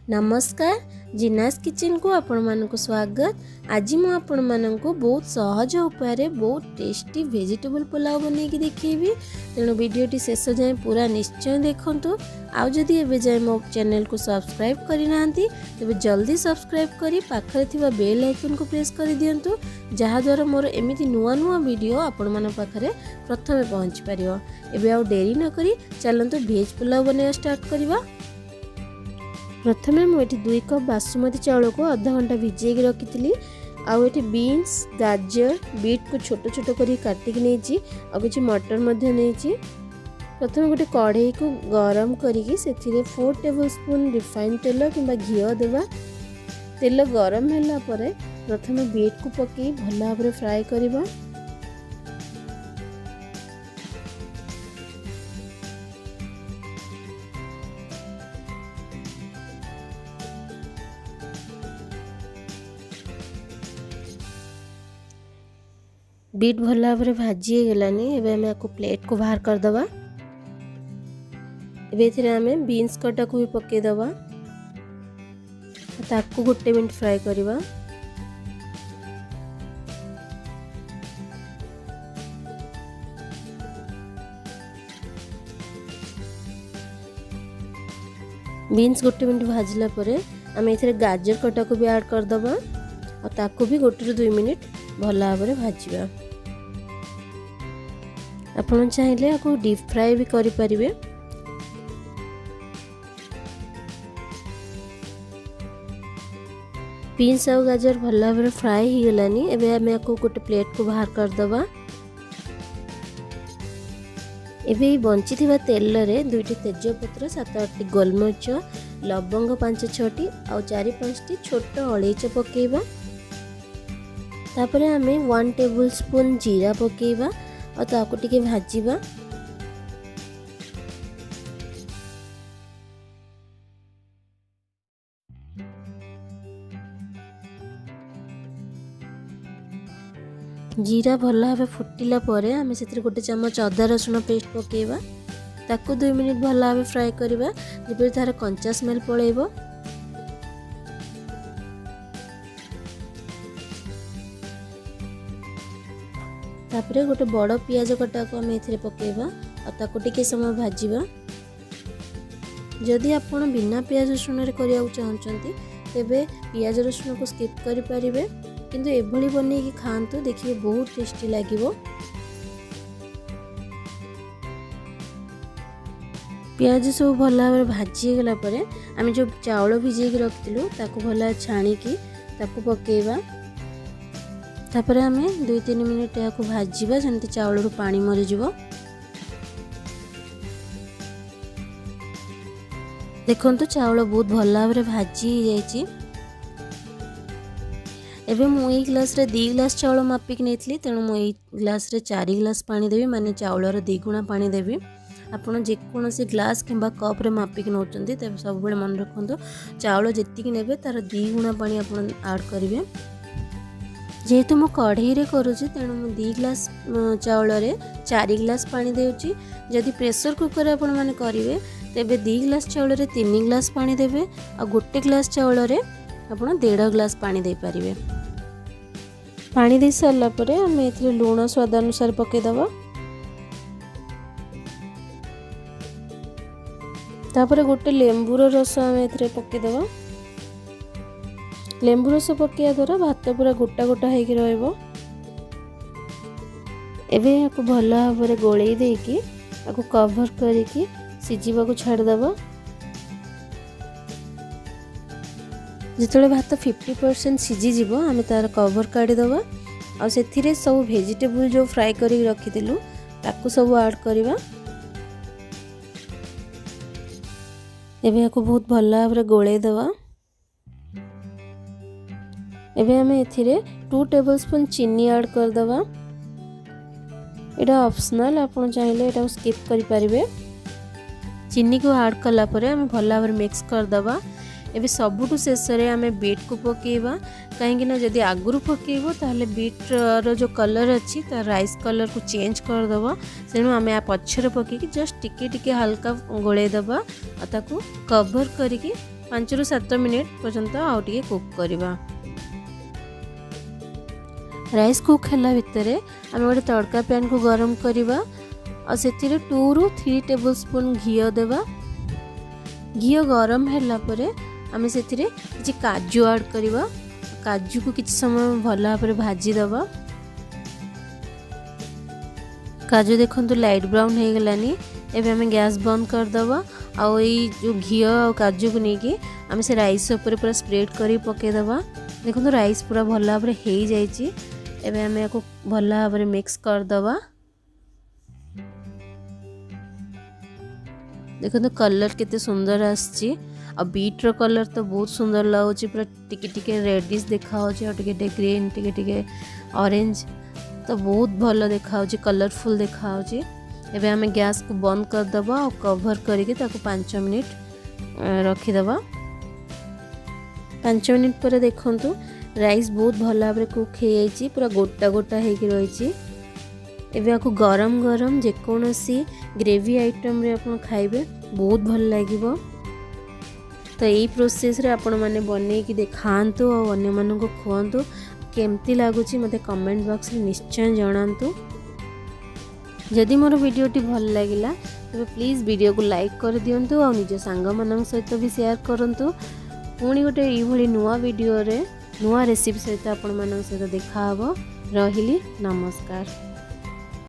नमस्कार जिनास किचन को आपण मानक स्वागत। आज मु आपण मानक बहुत सहज उपाय बहुत टेस्टी वेजिटेबल पुलाव बन के देखी। तेणु वीडियोटी शेष जाए पूरा निश्चय देखंतु। आउ जदि एबे जाए मो चैनल को सब्सक्राइब करिना तेबे जल्दी सब्सक्राइब करी पाखरे थिबा बेल आइकन को प्रेस कर दियंतु, जहा द्वारा मोर एमिति नुआ नुआ वीडियो आपण मन पाखरे प्रथमे पहुंच परियो। एबे आउ देरी न करी चलंतु वेज पुलाव बने स्टार्ट करिवा। प्रथमे मुझे 2 कप बासमती चाउल को आधा घंटा भिजेक रखी। आउे बीन्स गाजर बीट को छोट छोट कर काटिक नहीं कि मटर नहीं। प्रथम गोटे कढ़ई को गरम करी से 4 टेबल स्पून रिफाइन तेल कि घी देवा। तेल गरम होला परे प्रथमे बीट को पकई भल भाव फ्राए करवा। बीट भल भाव भाजी गलानी। एबे हमें आपको प्लेट को बाहर कर दवा। एबे हमें बीन्स कटा को भी पके दवा। ताकू गोटे मिनट फ्राए करवा। बीन्स गोटे मिनट भाजला परे हमें इथे गाजर कटा को भी ऐड कर दवा और ताकू भी गोटे 2 मिनट भल भाव भाजवा। आपण चाहिए आपको डीप फ्राए भी करि परिबे। बीन्स और गाजर भल भाव फ्राए हो गलानी। एबे हमें आपको गोटे प्लेट को बाहर कर दवा। एबे बंची थिबा तेल रे 2टी तेजपत्र 7-8टी गोलमरिच लवंग 5-6टी और 4-5टी छोट अलैच पकेबा। तापरे हमें 1 टेबल स्पून जीरा पकेबा और ताको टिके भाजीबा। जीरा भल भाव फुटिला परे हमें से गोटे चम्मच अदा रसुण पेस्ट पकेबा। ताको 2 मिनट भल भाव फ्राए करबा जेपरि तार कंचा स्मेल पळेबो। तापरे गोटे बड़ पियाज कटा को हमें एथिरे पकेबा और ताको टिके समय भाजीबा। जदि आपण बिना पियाज रसुण रे करिया चाहछंती तेबे पियाज रसुण को स्किप करि परिबे, किंतु एभली बनै कि खांतु देखिए बहुत टेस्टी लागिवो। पियाज सब भल भाव भाजी गला परे आमे जो चाउल भिजे के रखतिलु ताको भल छाणी की ताको पकेबा। तापरे हमें 2-3 मिनट या भाजवा जमती चाउल रू पानी मरी जीवो। देखंतु चाउल बहुत भल भाव भाजी जाइछि। एबे मु ए ग्लास रे 2 ग्लास चाउल मापिक नेथली, तेणु मु ए ग्लास रे 4 ग्लास पानी देबी, माने चाउल रो 2 गुणा पानी देबी। आपण जे कोनोसी ग्लास किंबा कप रे मापिक नौचंती तेबे सब बेले मन रखंतु चाउल जेतिकी नेबे तार 2 गुणा पानी आपण ऐड करिवे। जेहेतु मु कढ़ई रे करूची तेणु मु 2 ग्लास चाउल रे 4 ग्लास पानी देउची। जदि प्रेशर कुकर आपण माने करिवे तेबे 2 ग्लास चाउल रे 3 ग्लास पानी देबे और गोटे ग्लास चाउल रे आपण 1.5 ग्लास पानी दे परिवे। पानी दे सारला परे हम एथरे लूण स्वाद अनुसार पके दबा। तापरे गोटे लेंबू रो रस हम एथरे पके दबा। लेंबू रस पकिया द्वारा भात पूरा गोटा गोटा होकर रहिबो। एबे याको भल भाव गोलई देकी याको कवर करके सिझिबा को छाड़ दबा। जितले भात 50% सिझी जीवो आमे तार कवर काढी दबा और सेथिरे सब वेजिटेबल जो फ्राई करी रखिथिलु ताको सब ऐड करबा। एबे याको बहुत भल भाव गोलई दबा। एबे हमें एथिरे 2 टेबल स्पून चीनी ऐड कर दबा। एटा ऑप्शनल, आपण चाहिले एटा स्किप करि परिबे। चीनी को ऐड कला परे हमें भल भाव मिक्स कर दबा। एबे सबुठु शेष रे हमें बीट को पकेबा, कहीं ना जदि आगुरु पकेबो ताहले बीट रो जो कलर अच्छी तार राइस कलर को चेंज कर दबा। तेणु आम पछरे पकईकि जस्ट टिके टिके हल्का गोले दबा और ताकू कवर करके 5 ରୁ 7 मिनिट पर्यंत आउ टिके कुक करवा। राइस कुक हैला भितर आम गोटे तड़का पैन को गरम करवा और से 2 ରୁ 3 टेबल स्पून घी देवा। घी गरम हैला परे आम से किसी काजू ऐड करवा। काजू को किसी समय भल भाव भाजी दबा। काजू देखो लाइट ब्राउन हो गलानी। एबे हमें गैस बंद कर दबा। आउ ये जो घी और काजू को लेकिन आम से राइस ऊपर पूरा स्प्रेड कर पकेदबा। देखो राइस पूरा भल भाव हो जाइए। एबे हमें या भल भाव मिक्स कर दबा। देखो तो कलर केते सुंदर आछि। और बीट रो कलर तो बहुत सुंदर लगुच। पूरा टिके टिके रेडिश देखा और टिके ग्रीन टिके ऑरेंज तो बहुत भल देखा कलरफुल देखा। एबे हमें गैस को बंद कर दबा और कवर करके 5 मिनिट रखीदबा। 5 मिनिट पर देखंतु राइस बहुत भल भाव कुक हो जाइए। पूरा गोटा गोटा हो रही। एबे आपको गरम गरम जेकोसी ग्रेवी आइटम रे आपण खाइबे बहुत भल लागिबो। तो यही प्रोसेस रे आपण माने बनै कि देखांतु और अन्य मानन को खुआंतु। केमती लागुची मते कमेंट बॉक्स रे निश्चय जणांतु। जदि मोर वीडियोटी भल लागिला तबे प्लीज वीडियो को लाइक कर दियंतु और निज सांग मानन सहित भी शेयर करंतु। पुणी गोटे एई भली नुवा वीडियो रे नुवा रेसिपी सहित आपण मानन सहित देखा हबो। रहिली नमस्कार।